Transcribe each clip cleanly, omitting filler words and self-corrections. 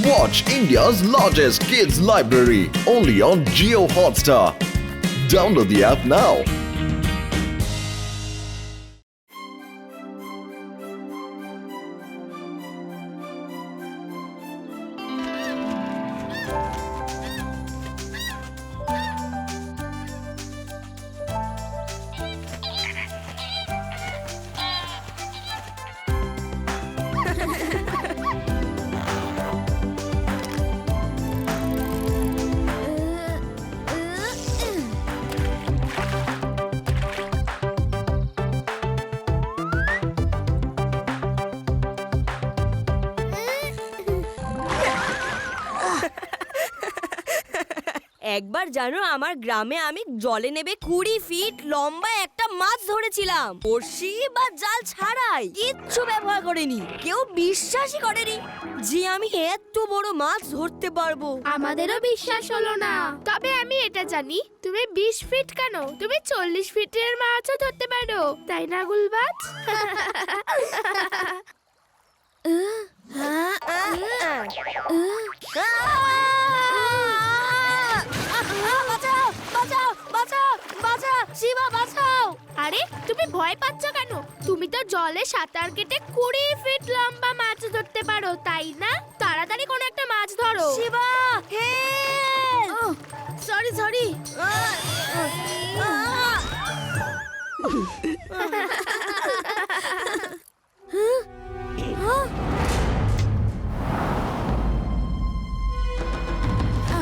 Watch India's largest kids library only on Jio Hotstar. Download the app now. একবার জানো আমার গ্রামে আমি জলে নেবে 20 ফিট লম্বা একটা মাছ ধরেছিলাম, বড়শি বা জাল ছাড়াই, কিচ্ছু ব্যবহার করিনি। কেউ বিশ্বাসই করেনি যে আমি এত বড় মাছ ধরতে পারবো। আমাদেরও বিশ্বাস হলো না। তবে আমি এটা জানি, তুমি 20 ফিট কেন, তুমি 40 ফিটের মাছও ধরতে পারো, তাই না গুলবাজ? আরে তুমি ভয় পাচ্ছ কেন? তুমি তো জলে সাঁতার কেটে 20 ফিট লম্বা মাছ ধরতে পারো, তাই না? তাড়াতাড়ি কোনো একটা মাছ ধরো। Shiva, sorry sorry.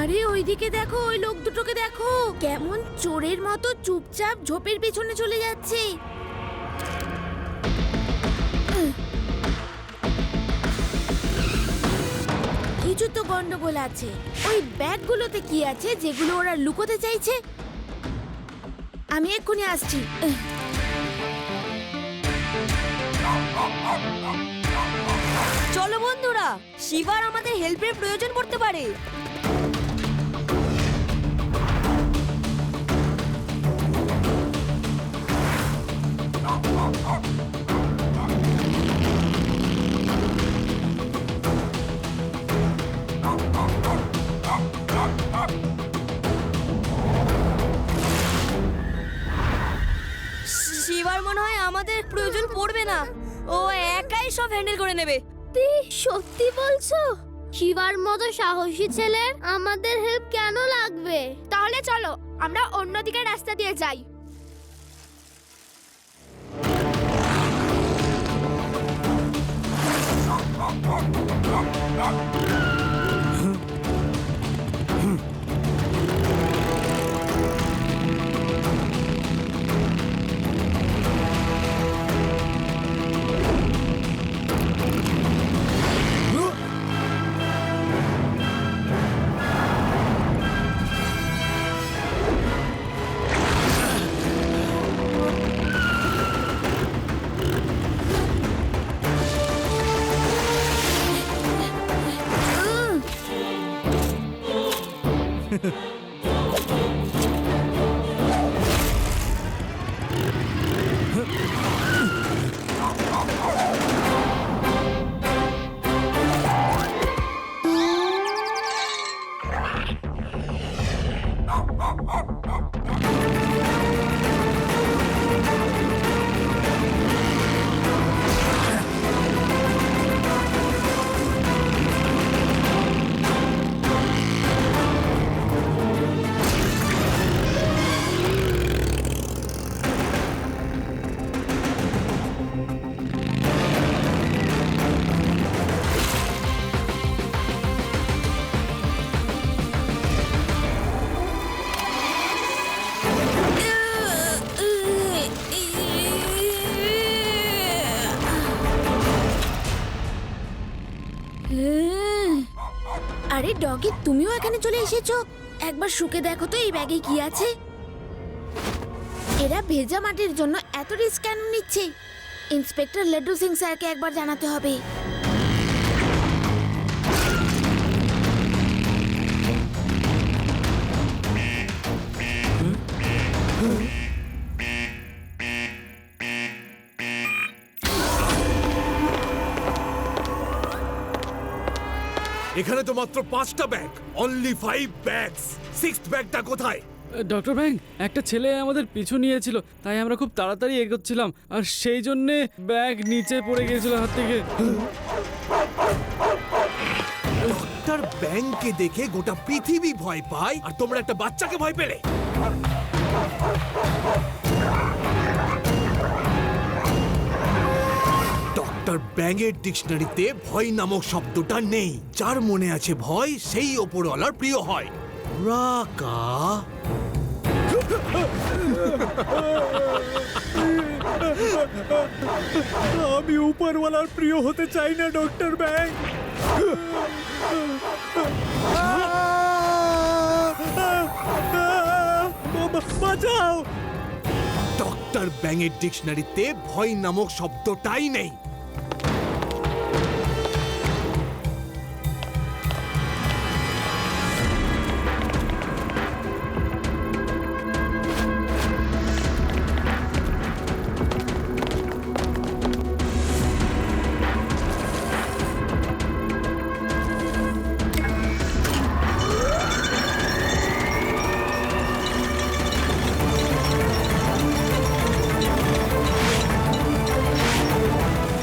আরে ওইদিকে দেখো, ওই লোক দুটোকে দেখো, কেমন চোরের মতো চুপচাপ ঝোপের পিছনে চলে যাচ্ছে। কিছু তো গন্ডগোল আছে। ওই ব্যাগগুলোতে কি আছে যেগুলো ওরা লুকোতে চাইছে? আমি এক্ষুনি আসছি। চলো বন্ধুরা, শিবার আমাদের হেল্পের প্রয়োজন পড়তে পারে। শিবার মনে হয় আমাদের প্রয়োজন পড়বে না, ও একাই সব হ্যান্ডেল করে নেবে। সত্যি বলছো? শিবার মতো সাহসী ছেলের আমাদের হেল্প কেন লাগবে? তাহলে চলো আমরা অন্যদিকে রাস্তা দিয়ে যাই। আরে ডগি, তুমিও এখানে চলে এসেছো? একবার শুকে দেখো তো এই ব্যাগে কি আছে। এরা ভেজা মাটির জন্য এত রিস্ক কেন নিচ্ছে? ইন্সপেক্টর লাড্ডু সিং স্যারকে একবার জানাতে হবে। এখানে তো মাত্র 5টা ব্যাগ, অনলি 5 ব্যাগস। 6th ব্যাগটা কোথায়? ডক্টর ব্যাং, একটা ছেলে আমাদের পিছু নিয়েছিল, তাই আমরা খুব তাড়াতাড়ি এগোচ্ছিলাম, আর সেই জন্যে ব্যাগ নিচে পড়ে গিয়েছিল হাত থেকে। ডক্টর ব্যাংকে দেখে গোটা পৃথিবী ভয় পায়, আর তোমরা একটা বাচ্চাকে ভয় পেলে? ডক্টর ব্যাঙের ডিকশনারিতে ভয় নামক শব্দটা নেই। যার মনে আছে ভয়, সেই ওপরওয়ালার প্রিয় হয়। রাকা আমি উপরওয়ালার প্রিয় হতে চাই না ডক্টর ব্যাং। বাঁচাও। ডক্টর ব্যাঙের ডিকশনারিতে ভয় নামক শব্দটাই নেই।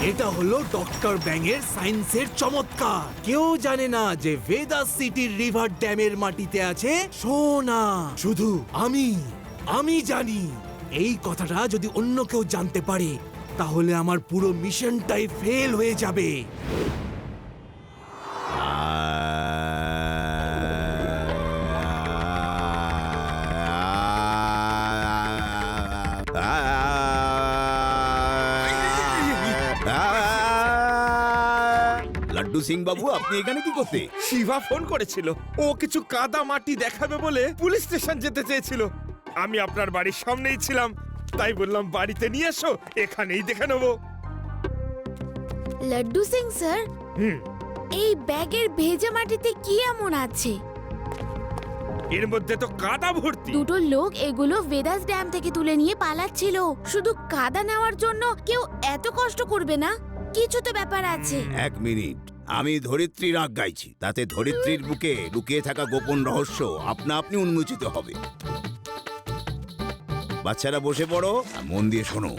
এটা হলো ডক্টর ব্যাঙের সায়েন্সের চমৎকার। কেউ জানে না যে ভেদাস সিটির রিভার ড্যামের মাটিতে আছে সোনা। শুধু আমি জানি। এই কথাটা যদি অন্য কেউ জানতে পারে, তাহলে আমার পুরো মিশনটাই ফেল হয়ে যাবে। লাড্ডু সিং বাবু, আপনি এখানে কি করতে? শিবা ফোন করেছিল, ও কিছু কাদা মাটি দেখাবে বলে পুলিশ স্টেশন যেতে চেয়েছিল। আমি আপনার বাড়ির সামনেই ছিলাম, তাই বললাম বাড়িতে নিয়ে এসো, এখানেই দেখে নেবো। লাড্ডু সিং স্যার, এই ব্যাগের ভেজা মাটিতে কি এমন আছে? এর মধ্যে তো কাদা ভর্তি। দুটো লোক এগুলো ভেদাস ড্যাম থেকে তুলে নিয়ে পালাচ্ছিল। শুধু কাদা নেওয়ার জন্য কেউ এত কষ্ট করবে না? কিছু তো ব্যাপার আছে। এক মিনিট, আমি ধরিত্রীর রাগ গাইছি, তাতে ধরিত্রীর বুকে লুকিয়ে থাকা গোপন রহস্য আপনা আপনি উন্মোচিত হবে। বাচ্চারা বসে পড়ো, আর মন দিয়ে শোনো।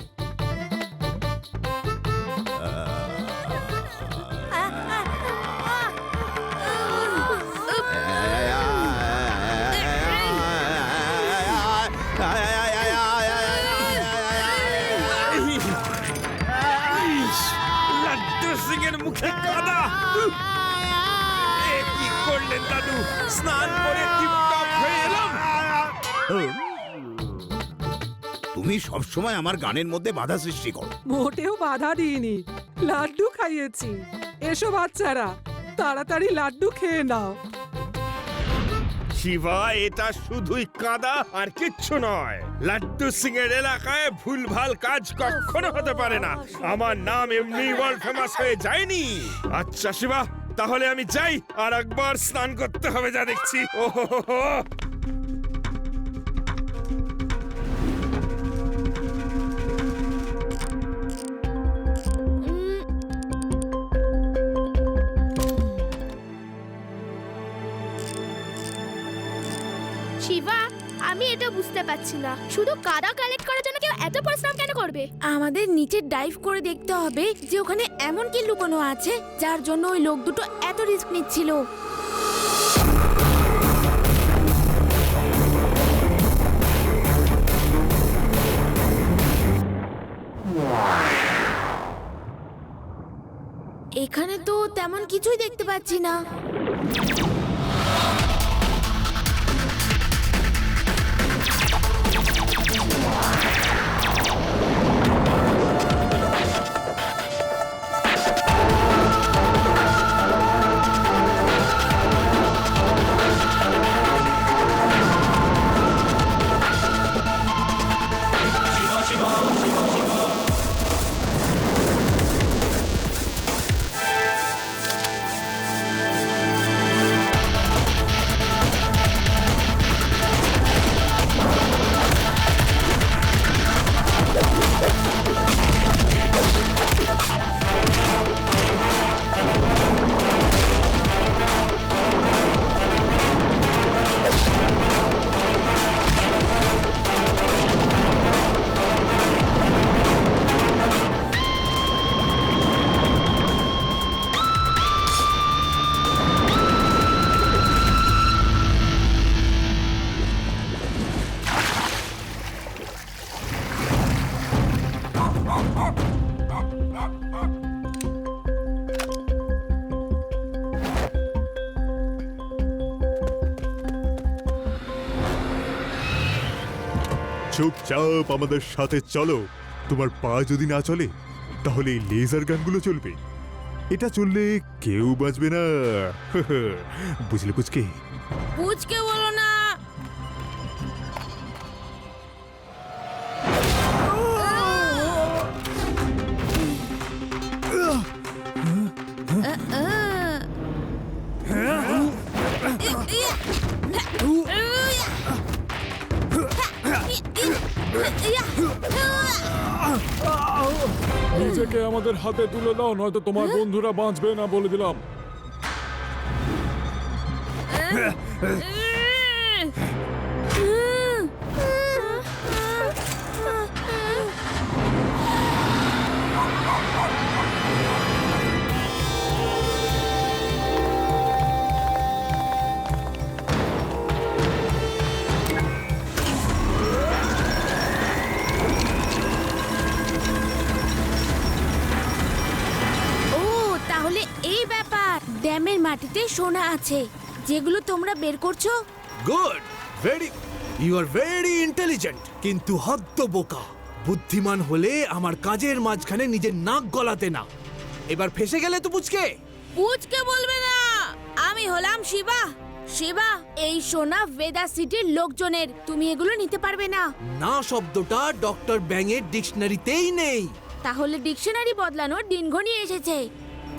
লাড্ডু সিং এর মুখে কাদা। এ কি করলেন দাদু? স্নান করে টিপটপ হয়ে এলাম। তুমি সবসময় আমার গানের মধ্যে বাধা সৃষ্টি করো। মোটেও বাধা দিইনি, লাড্ডু খাইয়েছি। এসো বাচ্চারা, তাড়াতাড়ি লাড্ডু খেয়ে নাও। শিবা, এটা শুধুই কাদা আর কিচ্ছু নয়। লাড্ডু সিং এর এলাকায় ভুলভাল কাজ কখনো হতে পারে না। আমার নাম এমনি ওয়ার্ল্ড ফেমাস হয়ে যায়নি। আচ্ছা শিবা, তাহলে আমি যাই, আর একবার স্নান করতে হবে যা দেখছি। ওহো, শিবা, আমি এটা বুঝতে পারছি না, শুধু কাদা কালেক্ট করার জন্য কেউ এত পরিশ্রম কেন করবে? আমাদের নিচে ডাইভ করে দেখতে হবে যে ওখানে এমন কি লুকোনো আছে যার জন্য ওই লোক দুটো এত রিস্ক নিচ্ছিল। এখানে তো তেমন কিছুই দেখতে পাচ্ছি না। চুপচাপ আমাদের সাথে চলো। তোমার পা যদি না চলে তাহলে এই লেজার গানগুলো চলবে। এটা চললে কেউ বাঁচবে না। বুঝলে পুচকে? পুচকে বলো না। নিজেকে আমাদের হাতে তুলে দাও, নয়তো তোমার বন্ধুরা বাঁচবে না বলে দিলাম। ড্যামের মাটিতে সোনা আছে যেগুলো তোমরা বের করছো। Good, you are very intelligent, কিন্তু হদ্দ বোকা। বুদ্ধিমান হলে আমার কাজের মাঝখানে নিজের নাক গলাতে না। এবার ফেসে গেলে তো পুচকে। পুচকে বলবে না, আমি হলাম শিবা। শিবা, এই সোনা ভেদা সিটির লোকজনের, তুমি এগুলো নিতে পারবে না। না শব্দটা ডক্টর ব্যাঙের ডিকশনারিতেই নেই। তাহলে ডিকশনারি বদলানোর দিন ঘনিয়ে এসেছে।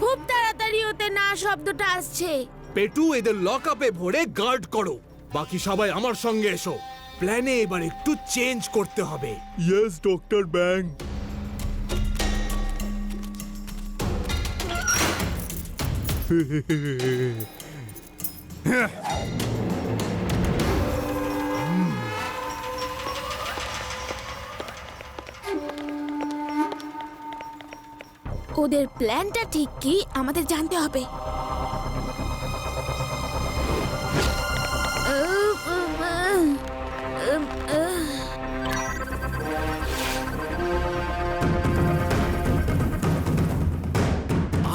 খুব তাড়াতাড়ি ওতে না শব্দটা আসছে। পেটু, এদের লক আপে ভরে গার্ড করো। বাকি সবাই আমার সঙ্গে এসো। প্ল্যানে এবার একটু চেঞ্জ করতে হবে। ইয়েস ডক্টর ব্যাং। ওদের প্ল্যানটা ঠিক কি আমাদের জানতে হবে।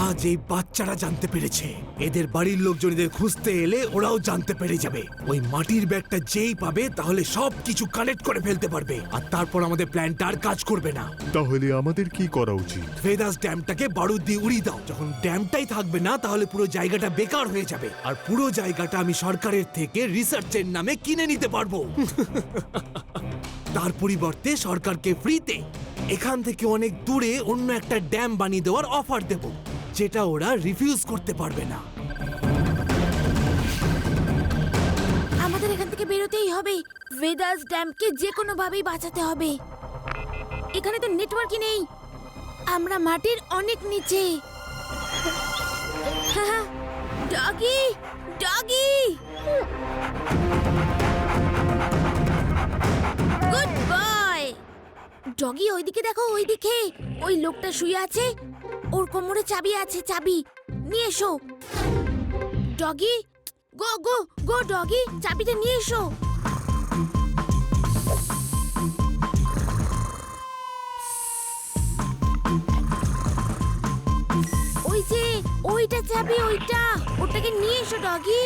আজ এই বাচ্চারা জানতে পেরেছে। এদের বাড়ির লোকজন এদের খুঁজতে এলে ওরাও জানতে পেরে যাবে। ওই মাটির ব্যাগটা যেই পাবে তাহলে সব কিছু কালেক্ট করে ফেলতে পারবে, আর তারপর আমাদের প্ল্যানটা আর কাজ করবে না। তাহলে আমাদের কি করা উচিত? ভেদাস ড্যামটাকে বারুদ দিয়ে উড়িয়ে দাও। যখন ড্যামটাই থাকবে না তাহলে পুরো জায়গাটা বেকার হয়ে যাবে, আর পুরো জায়গাটা আমি সরকারের থেকে রিসার্চের নামে কিনে নিতে পারবো। তার পরিবর্তে সরকারকে ফ্রিতে এখান থেকে অনেক দূরে অন্য একটা ড্যাম বানিয়ে দেওয়ার অফার দেব, যেটা ওরা রিফিউজ করতে পারবে না। আমাদের এখান থেকে বেরোতেই হবে। ভেদাস ড্যামকে যে কোনো ভাবেই বাঁচাতে হবে। এখানে তো নেটওয়ার্কই নেই, আমরা মাটির অনেক নিচে। Doggy, doggy, good boy. Doggy, ওইদিকে দেখো, ওইদিকে ওই লোকটা শুয়ে আছে। ওর কোমরে চাবি আছে, চাবি নিয়ে এসো। ডগি, গো গো গো, ডগি, চাবিটা নিয়ে এসো। ওই যে ওইটা চাবি, ওইটা, ওটাকে নিয়ে এসো doggy.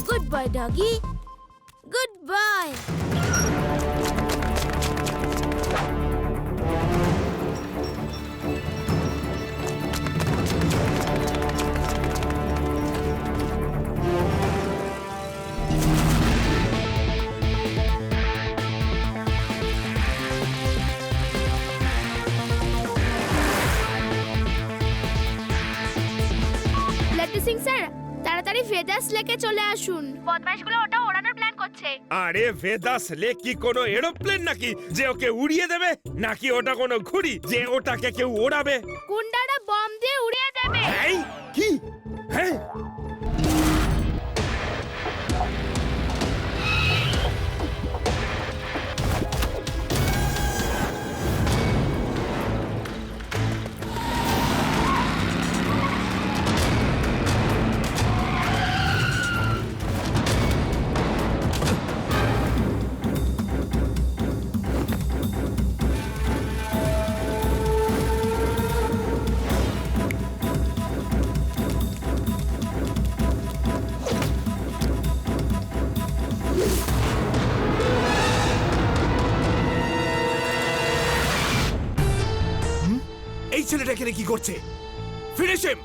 Good boy doggy, good boy. Laddu Singh sir, তাড়াতাড়ি ভেদাস লেকে চলে আসুন। বদমাইশগুলো ওটা ওড়ানোর প্ল্যান করছে। আরে ভেদাস লেক কি কোনো এরোপ্লেন নাকি যে ওকে উড়িয়ে দেবে, নাকি ওটা কোনো ঘুড়ি যে ওটাকে কেউ ওড়াবে? গুন্ডারা বম দিয়ে উড়িয়ে দেবে। এই কি? হ্যাঁ, ছেলেটা এখানে কি করছে? ফিনিশ হিম!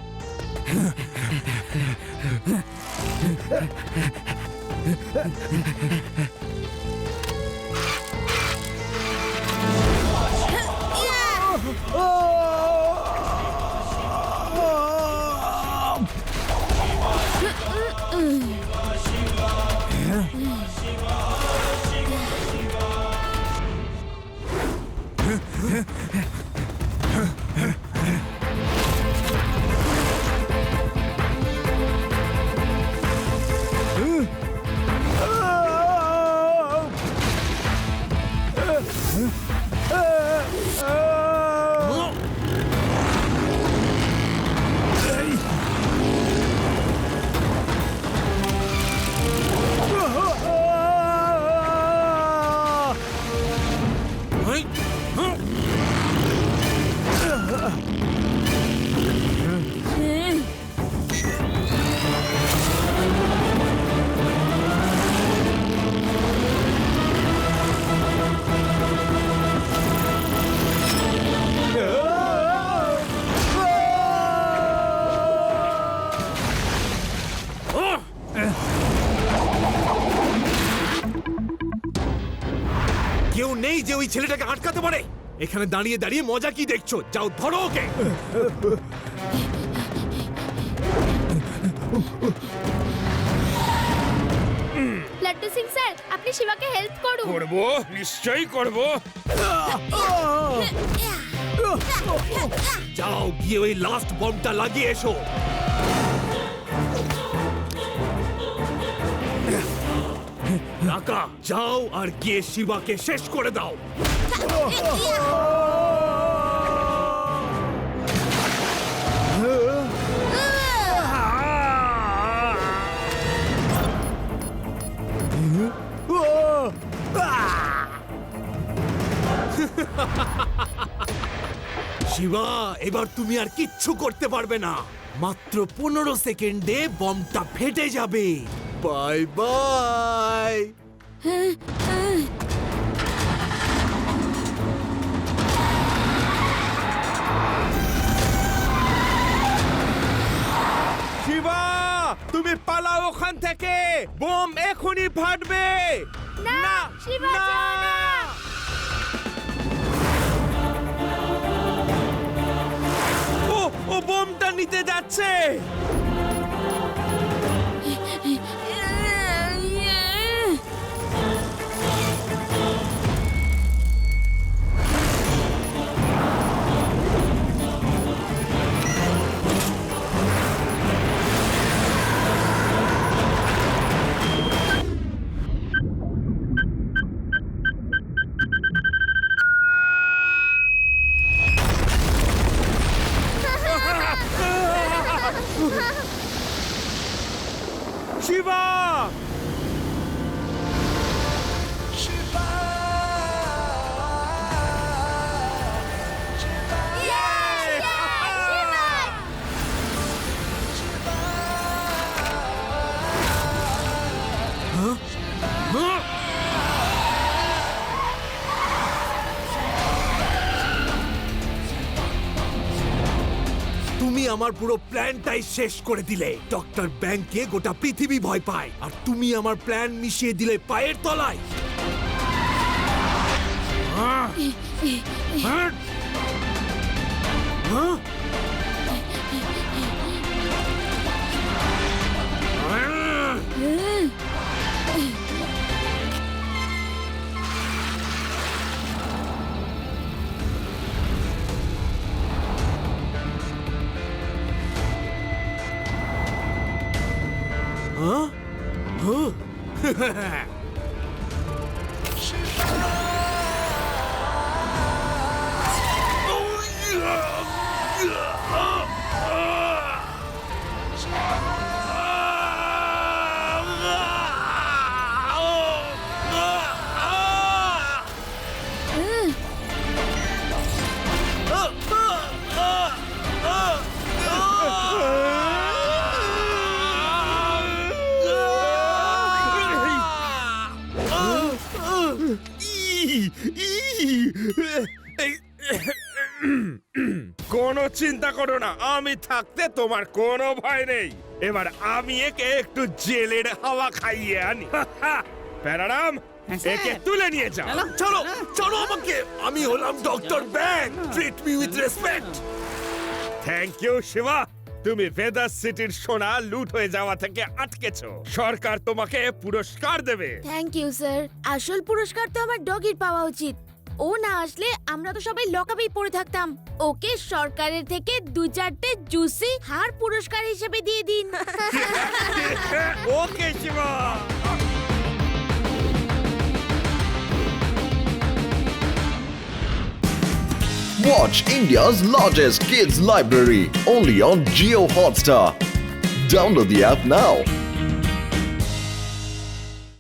কেউ নেই যে ওই ছেলেটাকে আটকাতে পারে। এখানে দাঁড়িয়ে দাঁড়িয়ে মজা কি দেখছো? যাও ধরো ওকে। লাড্ডু সিং স্যার, আপনি শিবাকে হেল্প করুন। করব, নিশ্চয়ই করব। যাও গিয়ে ওই লাস্ট বমটা লাগিয়ে এসো। রাকা, যাও আর গিয়ে শিবাকে শেষ করে দাও। শিবা, এবার তুমি আর কিচ্ছু করতে পারবে না। মাত্র 15 সেকেন্ডে বমটা ফেটে যাবে। Bye bye. শিবা, তুমি পালাও ওখান থেকে, বোম এখনই ফাটবে। না, শিবা যাও না। ও বোমটা নিতে যাচ্ছে। শিবা, তুমি আমার পুরো প্ল্যানটাই শেষ করে দিলে। ডক্টর ব্যাংকে গোটা পৃথিবী ভয় পায়, আর তুমি আমার প্ল্যান মিশিয়ে দিলে পায়ের তলায়। Huh? Huh? কোনো চিন্তা করো না, আমি থাকতে তোমার কোনো ভয় নেই। এবার আমি একে একটু জেলের হাওয়া খাইয়ে আনি। প্যারারাম, একে তুলে নিয়ে যাও। চলো চলো আমাকে, আমি হলাম doctor Bang, treat me with respect. Thank you Shiva, তুমি ভেদাস সিটির সোনা লুট হয়ে যাওয়া থেকে আটকেছো। সরকার তোমাকে পুরস্কার দেবে। Thank you sir. আসল পুরস্কার তো আমার ডগির পাওয়া উচিত। ও না আসলে আমরা তো সবাই লকআপেই পড়ে থাকতাম। ওকে সরকারের থেকে 2-4টে জুসি হার পুরস্কার হিসেবে দিয়ে দিন। ওকে Shiba. Watch India's largest kids library only on Geo Hotstar. Download the app now.